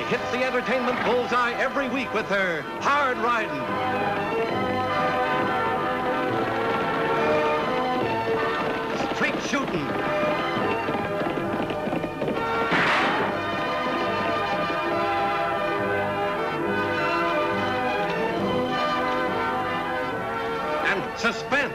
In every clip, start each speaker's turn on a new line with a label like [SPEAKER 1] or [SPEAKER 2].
[SPEAKER 1] hits the entertainment bullseye every week with her hard riding. Street shooting. And suspense.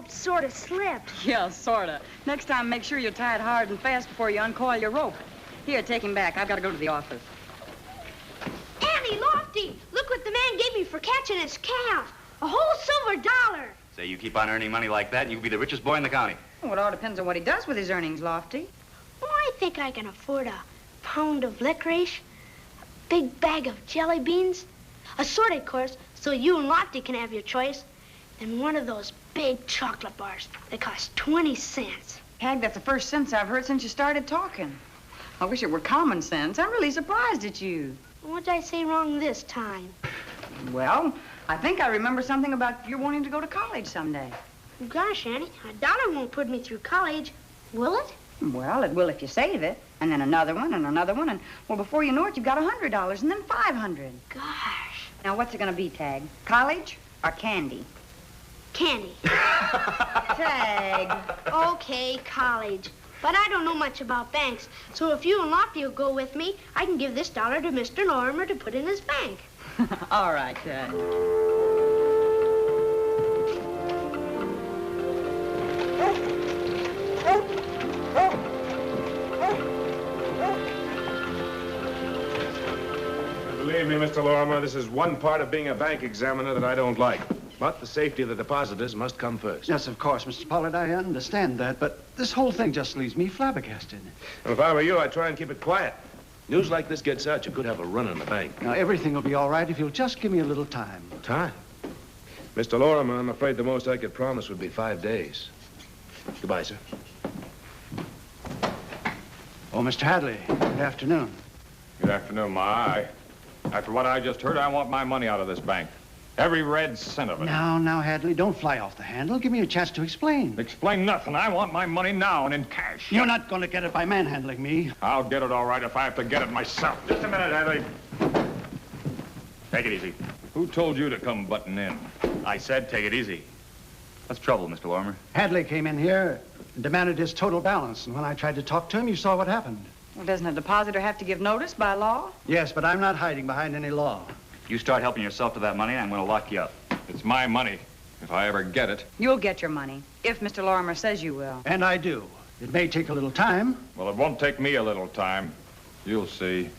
[SPEAKER 2] Sort of slipped.
[SPEAKER 3] Yeah, sort of. Next time, make sure you tie it hard and fast before you uncoil your rope. Here, take him back. I've got to go to the office.
[SPEAKER 2] Annie, Lofty, look what the man gave me for catching his calf. A whole silver dollar.
[SPEAKER 4] Say, you keep on earning money like that, and you'll be the richest boy in the county.
[SPEAKER 3] Well, it all depends on what he does with his earnings, Lofty.
[SPEAKER 2] Well, I think I can afford a pound of licorice, a big bag of jelly beans, assorted course, so you and Lofty can have your choice, and one of those big chocolate bars that cost 20 cents.
[SPEAKER 3] Tagg, that's the first sense I've heard since you started talking. I wish it were common sense. I'm really surprised at you.
[SPEAKER 2] What did I say wrong this time?
[SPEAKER 3] Well, I think I remember something about your wanting to go to college someday.
[SPEAKER 2] Gosh, Annie, a dollar won't put me through college, will it?
[SPEAKER 3] Well, it will if you save it. And then another one, and another one, and, well, before you know it, you've got $100, and then $500.
[SPEAKER 2] Gosh.
[SPEAKER 3] Now, what's it gonna be, Tagg? College or candy?
[SPEAKER 2] Candy.
[SPEAKER 3] Tagg.
[SPEAKER 2] Okay, college. But I don't know much about banks, so if you and Lofty will go with me, I can give this dollar to Mr. Lorimer to put in his bank.
[SPEAKER 3] All right, Tagg.
[SPEAKER 5] Believe me, Mr. Lorimer, this is one part of being a bank examiner that I don't like. But the safety of the depositors must come first.
[SPEAKER 6] Yes, of course, Mr. Pollard, I understand that, but this whole thing just leaves me flabbergasted.
[SPEAKER 5] Well, if I were you, I'd try and keep it quiet. News like this gets out, you could have a run on the bank.
[SPEAKER 6] Now, everything will be all right if you'll just give me a little time.
[SPEAKER 5] Time? Mr. Lorimer, I'm afraid the most I could promise would be 5 days. Goodbye, sir.
[SPEAKER 6] Oh, Mr. Hadley, good afternoon.
[SPEAKER 7] Good afternoon, Ma. After what I just heard, I want my money out of this bank. Every red cent of it.
[SPEAKER 6] Now, Hadley, don't fly off the handle. Give me a chance to explain.
[SPEAKER 7] Explain nothing. I want my money now and in cash.
[SPEAKER 6] You're not going to get it by manhandling me.
[SPEAKER 7] I'll get it all right if I have to get it myself. Just a minute, Hadley.
[SPEAKER 4] Take it easy.
[SPEAKER 7] Who told you to come butting in?
[SPEAKER 4] I said take it easy. What's trouble, Mr. Lorimer?
[SPEAKER 6] Hadley came in here and demanded his total balance, and when I tried to talk to him, you saw what happened.
[SPEAKER 3] Well, doesn't a depositor have to give notice by law?
[SPEAKER 6] Yes, but I'm not hiding behind any law.
[SPEAKER 4] If you start helping yourself to that money, I'm going to lock you up.
[SPEAKER 7] It's my money. If I ever get it.
[SPEAKER 3] You'll get your money, if Mr. Lorimer says you will.
[SPEAKER 6] And I do. It may take a little time.
[SPEAKER 7] Well, it won't take me a little time. You'll see.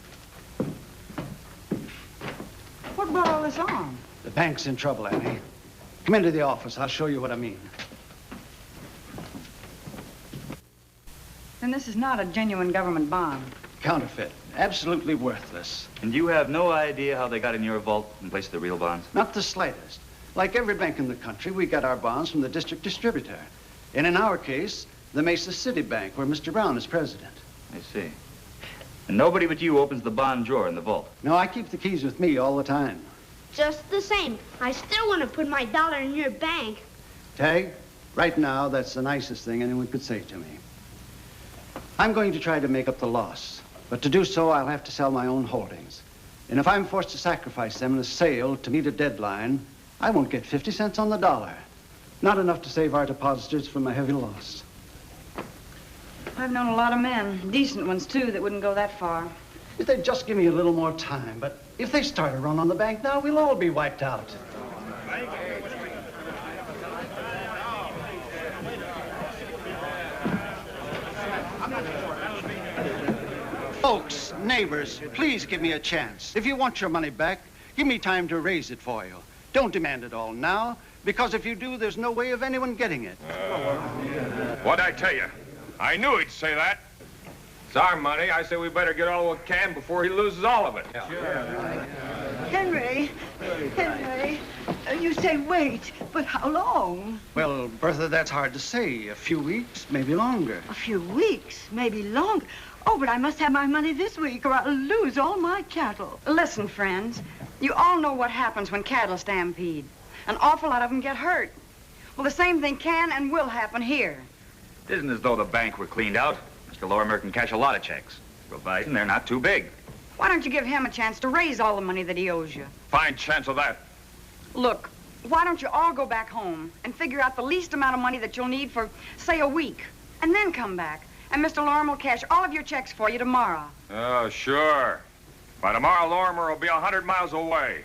[SPEAKER 3] What brought all this on?
[SPEAKER 6] The bank's in trouble, Annie. Come into the office. I'll show you what I mean.
[SPEAKER 3] Then this is not a genuine government bond.
[SPEAKER 6] Counterfeit. Absolutely worthless.
[SPEAKER 4] And you have no idea how they got in your vault in place of the real bonds?
[SPEAKER 6] Not the slightest. Like every bank in the country, we got our bonds from the district distributor. And in our case, the Mesa City Bank, where Mr. Brown is president.
[SPEAKER 4] I see. And nobody but you opens the bond drawer in the vault?
[SPEAKER 6] No, I keep the keys with me all the time.
[SPEAKER 2] Just the same, I still want to put my dollar in your bank.
[SPEAKER 6] Tagg, right now, that's the nicest thing anyone could say to me. I'm going to try to make up the loss. But to do so, I'll have to sell my own holdings. And if I'm forced to sacrifice them in a sale to meet a deadline, I won't get 50 cents on the dollar. Not enough to save our depositors from a heavy loss.
[SPEAKER 3] I've known a lot of men, decent ones too, that wouldn't go that far.
[SPEAKER 6] If they'd just give me a little more time, but if they start a run on the bank now, we'll all be wiped out. Folks, neighbors, please give me a chance. If you want your money back, give me time to raise it for you. Don't demand it all now, because if you do, there's no way of anyone getting it.
[SPEAKER 7] What'd I tell you? I knew he'd say that. It's our money. I say we better get all we can before he loses all of it.
[SPEAKER 8] Henry, you say wait, but how long?
[SPEAKER 6] Well, Bertha, that's hard to say. A few weeks, maybe longer.
[SPEAKER 8] A few weeks, maybe longer. Oh, but I must have my money this week or I'll lose all my cattle.
[SPEAKER 3] Listen, friends, you all know what happens when cattle stampede. An awful lot of them get hurt. Well, the same thing can and will happen here.
[SPEAKER 4] It isn't as though the bank were cleaned out. Mr. Lorimer can cash a lot of checks, providing they're not too big.
[SPEAKER 3] Why don't you give him a chance to raise all the money that he owes you?
[SPEAKER 7] Fine chance of that.
[SPEAKER 3] Look, why don't you all go back home and figure out the least amount of money that you'll need for, say, a week, and then come back, and Mr. Lorimer will cash all of your checks for you tomorrow.
[SPEAKER 7] Oh, sure. By tomorrow, Lorimer will be 100 miles away.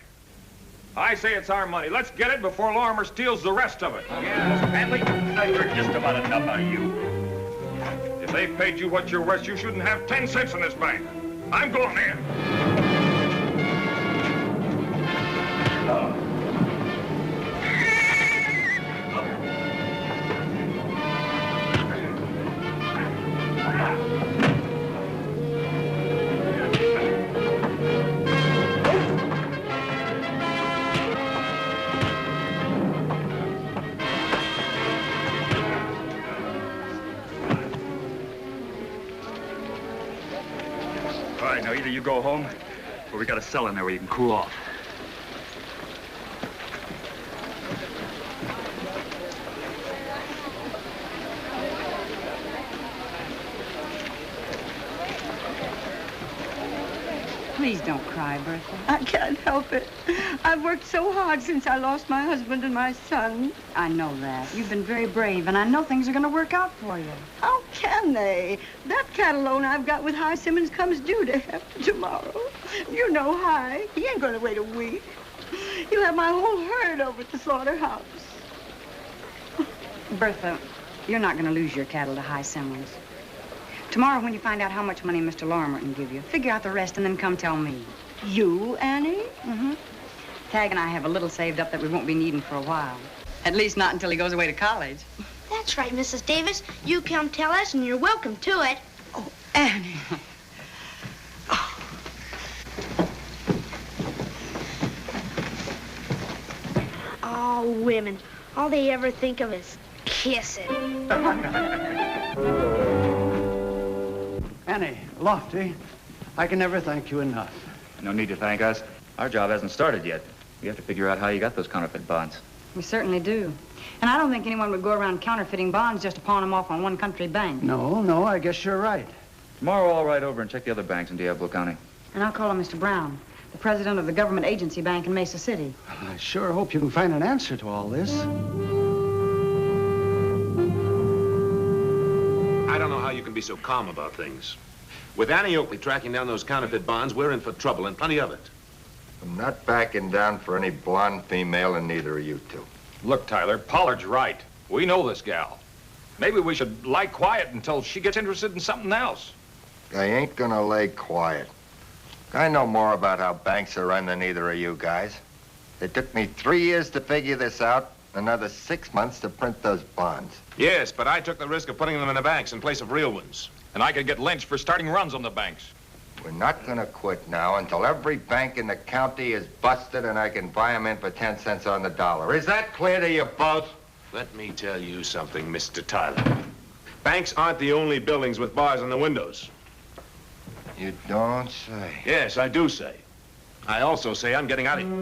[SPEAKER 7] I say it's our money. Let's get it before Lorimer steals the rest of it.
[SPEAKER 4] Yeah, Stanley, I've heard just about enough out of you.
[SPEAKER 7] If they paid you what you're worth, you shouldn't have 10 cents in this bank. I'm going in.
[SPEAKER 4] All right, now either you go home, or we got a cell in there where you can cool off.
[SPEAKER 3] Please don't cry, Bertha.
[SPEAKER 8] I can't help it. I've worked so hard since I lost my husband and my son.
[SPEAKER 3] I know that. You've been very brave, and I know things are going to work out for you.
[SPEAKER 8] How can they? That cattle loan I've got with High Simmons comes due to after tomorrow. You know High. He ain't going to wait a week. He'll have my whole herd over at the slaughterhouse.
[SPEAKER 3] Bertha, you're not going to lose your cattle to High Simmons. Tomorrow, when you find out how much money Mr. Lorimer can give you, figure out the rest and then come tell me.
[SPEAKER 8] You, Annie?
[SPEAKER 3] Mm-hmm. Tagg and I have a little saved up that we won't be needing for a while. At least not until he goes away to college.
[SPEAKER 2] That's right, Mrs. Davis. You come tell us, and you're welcome to it.
[SPEAKER 8] Oh, Annie.
[SPEAKER 2] Oh, women. All they ever think of is kissing.
[SPEAKER 6] Annie, Lofty, I can never thank you enough.
[SPEAKER 4] No need to thank us. Our job hasn't started yet. We have to figure out how you got those counterfeit bonds.
[SPEAKER 3] We certainly do. And I don't think anyone would go around counterfeiting bonds just to pawn them off on one country bank.
[SPEAKER 6] No, I guess you're right.
[SPEAKER 4] Tomorrow I'll ride over and check the other banks in Diablo County.
[SPEAKER 3] And I'll call on Mr. Brown, the president of the government agency bank in Mesa City.
[SPEAKER 6] I sure hope you can find an answer to all this.
[SPEAKER 5] I don't know how you can be so calm about things. With Annie Oakley tracking down those counterfeit bonds, we're in for trouble, and plenty of it.
[SPEAKER 9] I'm not backing down for any blonde female, and neither are you two.
[SPEAKER 7] Look, Tyler, Pollard's right. We know this gal. Maybe we should lie quiet until she gets interested in something else.
[SPEAKER 9] I ain't gonna lay quiet. I know more about how banks are run than either of you guys. It took me 3 years to figure this out, another 6 months to print those bonds.
[SPEAKER 5] Yes, but I took the risk of putting them in the banks in place of real ones.
[SPEAKER 7] And I could get lynched for starting runs on the banks.
[SPEAKER 9] We're not gonna quit now until every bank in the county is busted and I can buy them in for 10 cents on the dollar. Is that clear to you both?
[SPEAKER 5] Let me tell you something, Mr. Tyler. Banks aren't the only buildings with bars on the windows.
[SPEAKER 9] You don't say.
[SPEAKER 5] Yes, I do say. I also say I'm getting out of here.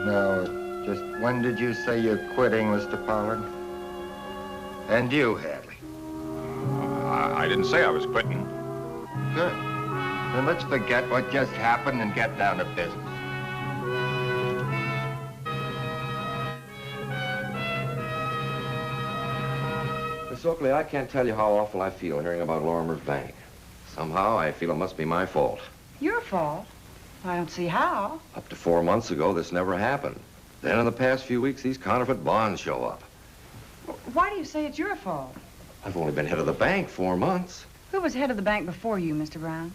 [SPEAKER 9] Now, just when did you say you're quitting, Mr. Pollard? And you, Hadley?
[SPEAKER 7] I didn't say I was quitting.
[SPEAKER 9] Good. Then let's forget what just happened and get down to business.
[SPEAKER 10] Miss Oakley, I can't tell you how awful I feel hearing about Lorimer's bank. Somehow, I feel it must be my fault.
[SPEAKER 3] Your fault? I don't see how.
[SPEAKER 10] Up to 4 months ago, this never happened. Then in the past few weeks, these counterfeit bonds show up.
[SPEAKER 3] Why do you say it's your fault?
[SPEAKER 10] I've only been head of the bank 4 months.
[SPEAKER 3] Who was head of the bank before you, Mr. Brown?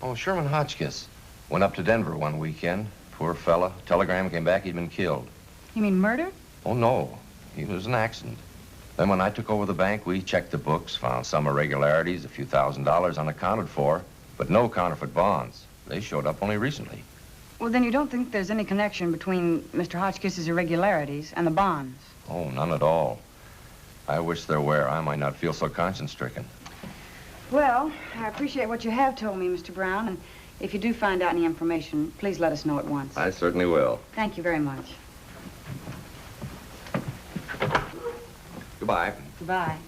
[SPEAKER 10] Oh, Sherman Hotchkiss. Went up to Denver one weekend. Poor fella. Telegram came back he'd been killed.
[SPEAKER 3] You mean murdered?
[SPEAKER 10] Oh, no. He was an accident. Then when I took over the bank, we checked the books, found some irregularities, a few $1,000s unaccounted for, but no counterfeit bonds. They showed up only recently.
[SPEAKER 3] Well, then you don't think there's any connection between Mr. Hotchkiss's irregularities and the bonds?
[SPEAKER 10] Oh, none at all. I wish there were. I might not feel so conscience-stricken.
[SPEAKER 3] Well, I appreciate what you have told me, Mr. Brown, and if you do find out any information, please let us know at once.
[SPEAKER 10] I certainly will.
[SPEAKER 3] Thank you very much.
[SPEAKER 10] Goodbye.
[SPEAKER 3] Goodbye.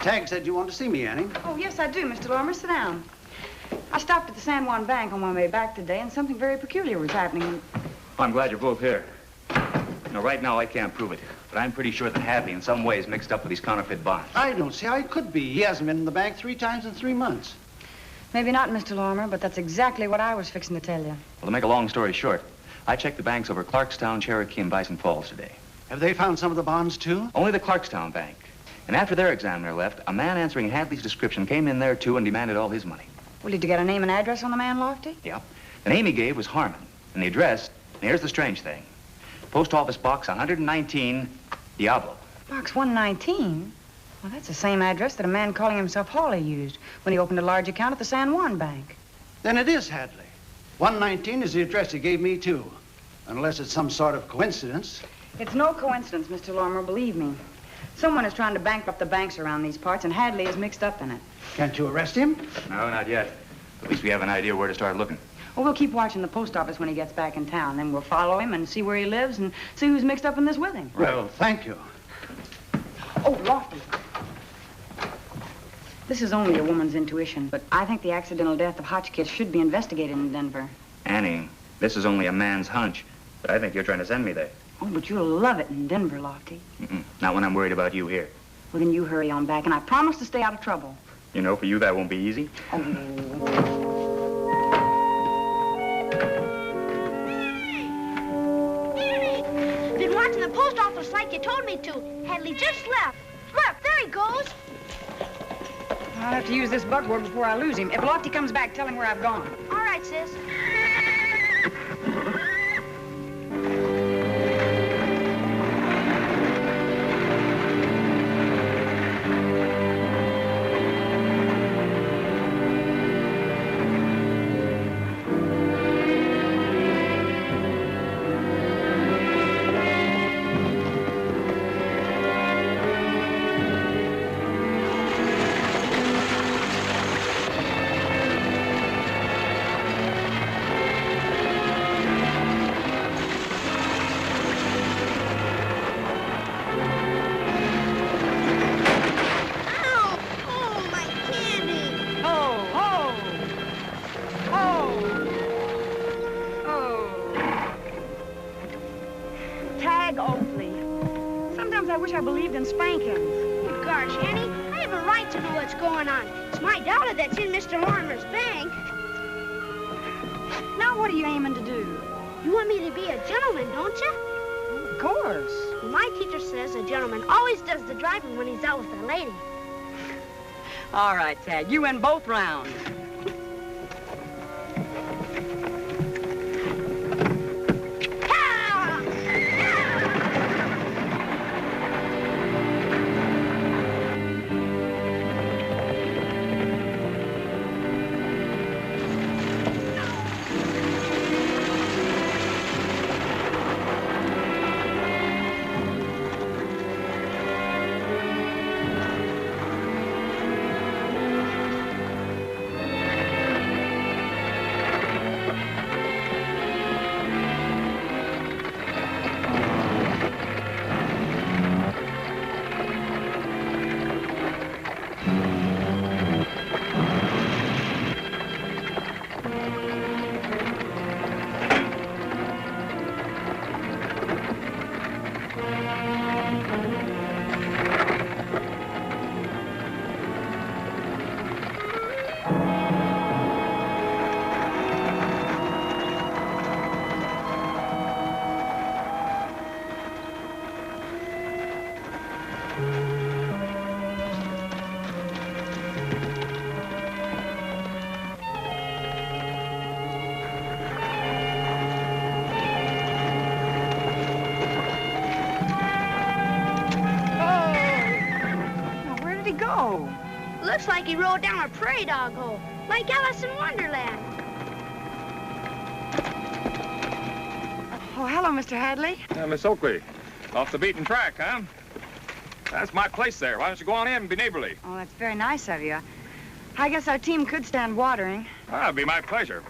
[SPEAKER 6] Tagg said you want to see me, Annie.
[SPEAKER 3] Oh, yes, I do, Mr. Lorimer. Sit down. I stopped at the San Juan Bank on my way back today, and something very peculiar was happening.
[SPEAKER 4] I'm glad you're both here. You know, right now I can't prove it, but I'm pretty sure that Hadley in some way is mixed up with these counterfeit bonds.
[SPEAKER 6] I don't see how he could be. He hasn't been in the bank 3 times in 3 months.
[SPEAKER 3] Maybe not, Mr. Lorimer, but that's exactly what I was fixing to tell you.
[SPEAKER 4] Well, to make a long story short, I checked the banks over Clarkstown, Cherokee, and Bison Falls today.
[SPEAKER 6] Have they found some of the bonds, too?
[SPEAKER 4] Only the Clarkstown Bank. And after their examiner left, a man answering Hadley's description came in there, too, and demanded all his money.
[SPEAKER 3] Well, did you get a name and address on the man, Lofty?
[SPEAKER 4] Yep. The name he gave was Harmon. And the address, and here's the strange thing. Post Office Box 119, Diablo.
[SPEAKER 3] Box 119? Well, that's the same address that a man calling himself Hawley used when he opened a large account at the San Juan Bank.
[SPEAKER 6] Then it is Hadley. 119 is the address he gave me, too. Unless it's some sort of coincidence.
[SPEAKER 3] It's no coincidence, Mr. Lorimer, believe me. Someone is trying to bankrupt the banks around these parts, and Hadley is mixed up in it.
[SPEAKER 6] Can't you arrest him?
[SPEAKER 4] No, not yet. At least we have an idea where to start looking.
[SPEAKER 3] Well, we'll keep watching the post office when he gets back in town. Then we'll follow him and see where he lives and see who's mixed up in this with him.
[SPEAKER 6] Well, thank you.
[SPEAKER 3] Oh, Lofty. This is only a woman's intuition, but I think the accidental death of Hotchkiss should be investigated in Denver.
[SPEAKER 4] Annie, this is only a man's hunch, but I think you're trying to send me there.
[SPEAKER 3] Oh, but you'll love it in Denver, Lofty.
[SPEAKER 4] Not when I'm worried about you here.
[SPEAKER 3] Well, then you hurry on back, and I promise to stay out of trouble.
[SPEAKER 4] You know, for you, that won't be easy.
[SPEAKER 2] Been watching the post office like you told me to. Hadley just left. Look, there he goes.
[SPEAKER 3] I'll have to use this buckboard before I lose him. If Lofty comes back, tell him where I've gone.
[SPEAKER 2] All right, sis.
[SPEAKER 3] Tagg Oakley. Sometimes I wish I believed in spankings.
[SPEAKER 2] Good gosh, Annie, I have a right to know what's going on. It's my daughter that's in Mr. Lorimer's bank.
[SPEAKER 3] Now, what are you aiming to do?
[SPEAKER 2] You want me to be a gentleman, don't you?
[SPEAKER 3] Of course.
[SPEAKER 2] Well, my teacher says a gentleman always does the driving when he's out with a lady.
[SPEAKER 3] All right, Tagg, you win both rounds. know?
[SPEAKER 2] Looks like he rode down a prairie dog hole, like Alice in Wonderland.
[SPEAKER 3] Oh, hello, Mr. Hadley.
[SPEAKER 7] Miss Oakley, off the beaten track, huh? That's my place there. Why don't you go on in and be neighborly?
[SPEAKER 3] Oh, that's very nice of you. I guess our team could stand watering.
[SPEAKER 7] Ah, it'd be my pleasure.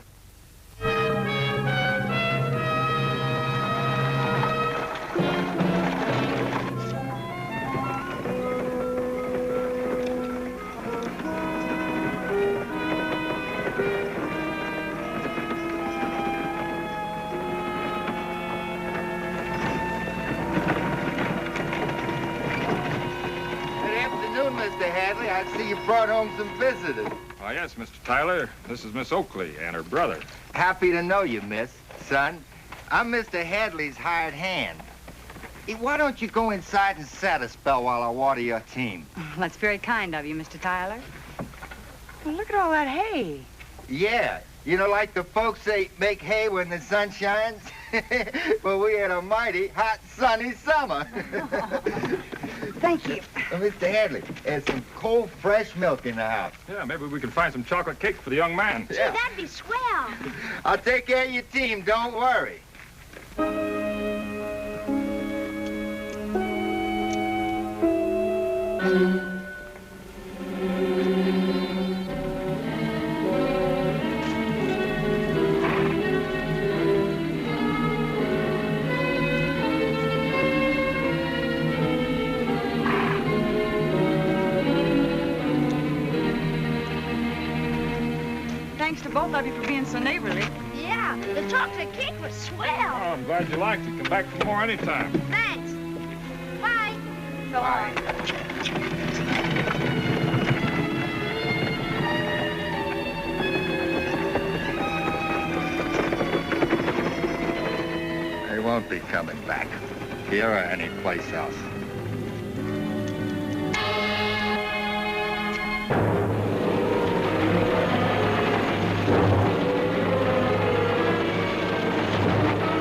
[SPEAKER 9] Mr. Hadley, I see you brought home some visitors.
[SPEAKER 7] Oh, yes, Mr. Tyler. This is Miss Oakley and her brother.
[SPEAKER 9] Happy to know you, miss. Son, I'm Mr. Hadley's hired hand. Hey, why don't you go inside and sat a spell while I water your team?
[SPEAKER 3] Oh, that's very kind of you, Mr. Tyler. Well, look at all that hay.
[SPEAKER 9] Yeah, you know, like the folks say, make hay when the sun shines. Well, we had a mighty hot, sunny summer.
[SPEAKER 3] Thank you.
[SPEAKER 9] Mr. Hadley, there's some cold, fresh milk in the house.
[SPEAKER 7] Yeah, maybe we can find some chocolate cake for the young man.
[SPEAKER 2] Gee,
[SPEAKER 9] Yeah.
[SPEAKER 2] that'd be swell.
[SPEAKER 9] I'll take care of your team, don't worry.
[SPEAKER 3] Thanks to both of you for being so neighborly.
[SPEAKER 2] Yeah, the chocolate cake was swell.
[SPEAKER 7] Oh, I'm glad you liked it. Come back for more anytime.
[SPEAKER 2] Thanks. Bye.
[SPEAKER 3] Bye.
[SPEAKER 9] They won't be coming back, here or anyplace else.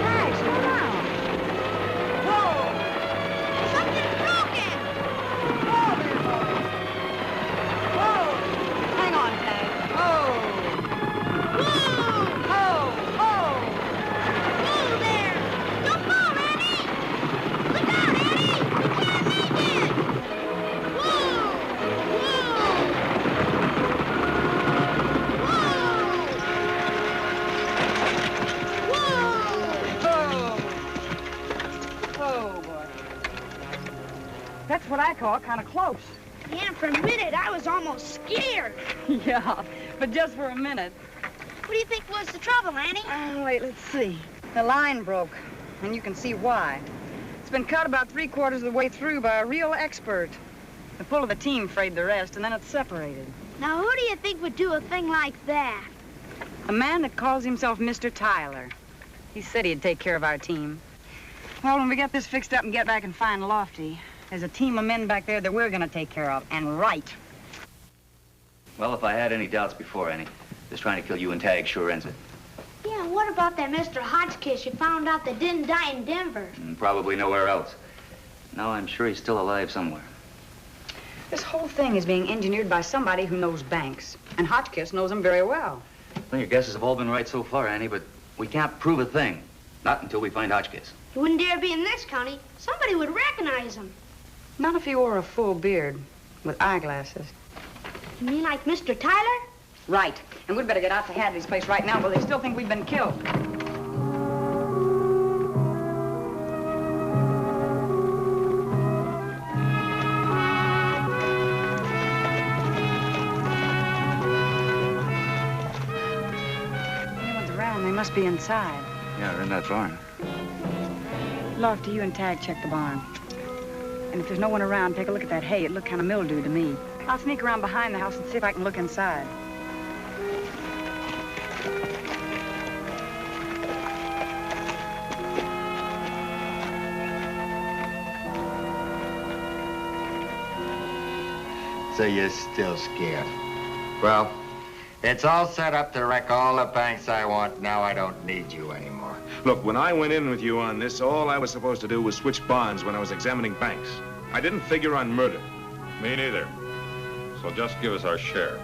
[SPEAKER 3] Hey, slow down. Whoa!
[SPEAKER 2] Something's broken.
[SPEAKER 3] Whoa, there, boy. Whoa! Hang on, Tagg. Whoa!
[SPEAKER 2] Whoa!
[SPEAKER 3] Whoa! Whoa!
[SPEAKER 2] Whoa there. Don't fall, Annie. Look out, Annie. You can't make it. Whoa! Whoa!
[SPEAKER 3] Whoa, boy. That's what I call kind of close.
[SPEAKER 2] Yeah, for a minute, I was almost scared.
[SPEAKER 3] Yeah, but just for a minute.
[SPEAKER 2] What do you think was the trouble, Annie?
[SPEAKER 3] Wait, let's see. The line broke, and you can see why. It's been cut about 3/4 of the way through by a real expert. The pull of the team frayed the rest, and then it's separated.
[SPEAKER 2] Now, who do you think would do a thing like that?
[SPEAKER 3] A man that calls himself Mr. Tyler. He said he'd take care of our team. Well, when we get this fixed up and get back and find Lofty, there's a team of men back there that we're gonna take care of, and right.
[SPEAKER 4] Well, if I had any doubts before, Annie, this trying to kill you and Tagg sure ends it.
[SPEAKER 2] Yeah, what about that Mr. Hotchkiss you found out that didn't die in Denver?
[SPEAKER 4] And probably nowhere else. No, I'm sure he's still alive somewhere.
[SPEAKER 3] This whole thing is being engineered by somebody who knows banks, and Hotchkiss knows them very well.
[SPEAKER 4] Well, your guesses have all been right so far, Annie, but we can't prove a thing. Not until we find Hotchkiss.
[SPEAKER 2] He wouldn't dare be in this county. Somebody would recognize him.
[SPEAKER 3] Not if he wore a full beard with eyeglasses.
[SPEAKER 2] You mean like Mr. Tyler?
[SPEAKER 3] Right. And we'd better get out to Hadley's place right now, but they still think we've been killed. Anyone's around, they must be inside.
[SPEAKER 4] Yeah, they're in that barn.
[SPEAKER 3] Lofty, you and Tagg check the barn. And if there's no one around, take a look at that hay. It looked kind of mildewed to me. I'll sneak around behind the house and see if I can look inside.
[SPEAKER 9] So you're still scared. Well, it's all set up to wreck all the banks I want. Now I don't need you anymore.
[SPEAKER 5] Look, when I went in with you on this, all I was supposed to do was switch bonds when I was examining banks. I didn't figure on murder.
[SPEAKER 7] Me neither. so just give us our share.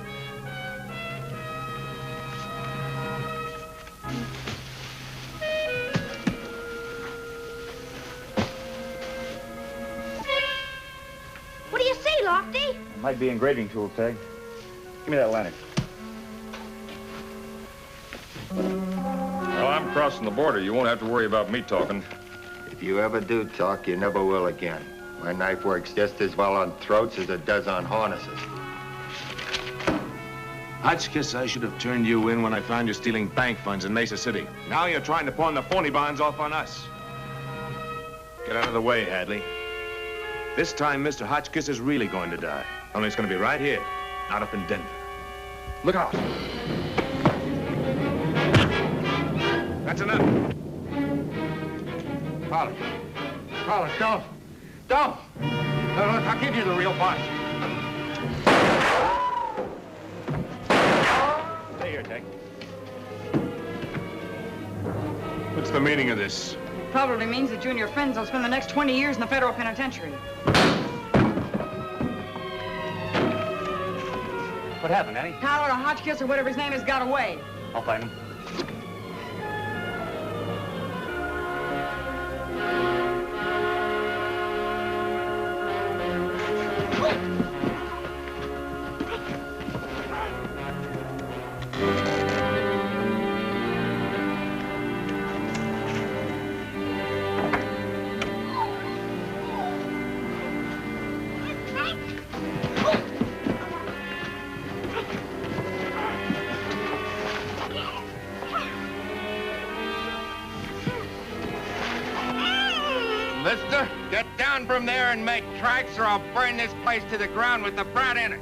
[SPEAKER 2] What do you say, Lofty?
[SPEAKER 7] It might be engraving tool, Tagg. Give me that lantern. Well, I'm crossing the border. You won't have to worry about me talking.
[SPEAKER 9] If you ever do talk, you never will again. My knife works just as well on throats as it does on harnesses.
[SPEAKER 5] Hotchkiss, I should have turned you in when I found you stealing bank funds in Mesa City. Now you're trying to pawn the phony bonds off on us. Get out of the way, Hadley. This time, Mr. Hotchkiss is really going to die. Only it's going to be right here, not up in Denver. Look out. That's enough.
[SPEAKER 9] Colin, don't. Don't. Look, I'll give you the real boss.
[SPEAKER 5] Stay here, Tagg. What's the meaning of this?
[SPEAKER 3] Probably means that you and your friends will spend the next 20 years in the federal penitentiary.
[SPEAKER 4] What happened, Annie?
[SPEAKER 3] Tyler or Hotchkiss or whatever his name is got away.
[SPEAKER 4] I'll find him.
[SPEAKER 9] Mister, get down from there and make tracks, or I'll burn this place to the ground with the brat in it.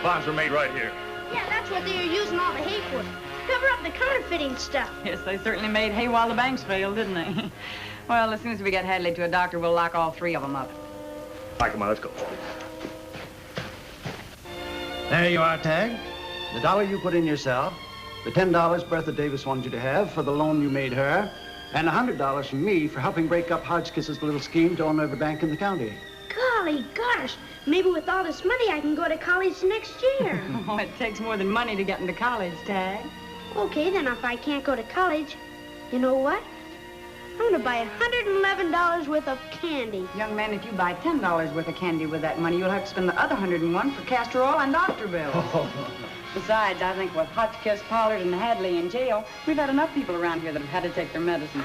[SPEAKER 7] Bonds were made right here.
[SPEAKER 2] Yeah, that's what they were using all the hay for. Cover up the counterfeiting stuff.
[SPEAKER 3] Yes, they certainly made hay while the banks failed, didn't they? Well, as soon as we get Hadley to a doctor, we'll lock all three of them up.
[SPEAKER 7] All right, come on, let's go.
[SPEAKER 6] There you are, Tagg. The $1 you put in yourself, the $10 Bertha Davis wanted you to have for the loan you made her, and $100 from me for helping break up Hotchkiss's little scheme to own every bank in the county.
[SPEAKER 2] Golly gosh, maybe with all this money I can go to college next year.
[SPEAKER 3] Oh, it takes more than money to get into college, Tagg.
[SPEAKER 2] Okay, then if I can't go to college, you know what? I'm gonna buy $111 worth of candy.
[SPEAKER 3] Young man, if you buy $10 worth of candy with that money, you'll have to spend the other $101 for castor oil and doctor bills. Besides, I think with Hotchkiss, Pollard, and Hadley in jail, we've had enough people around here that have had to take their medicine.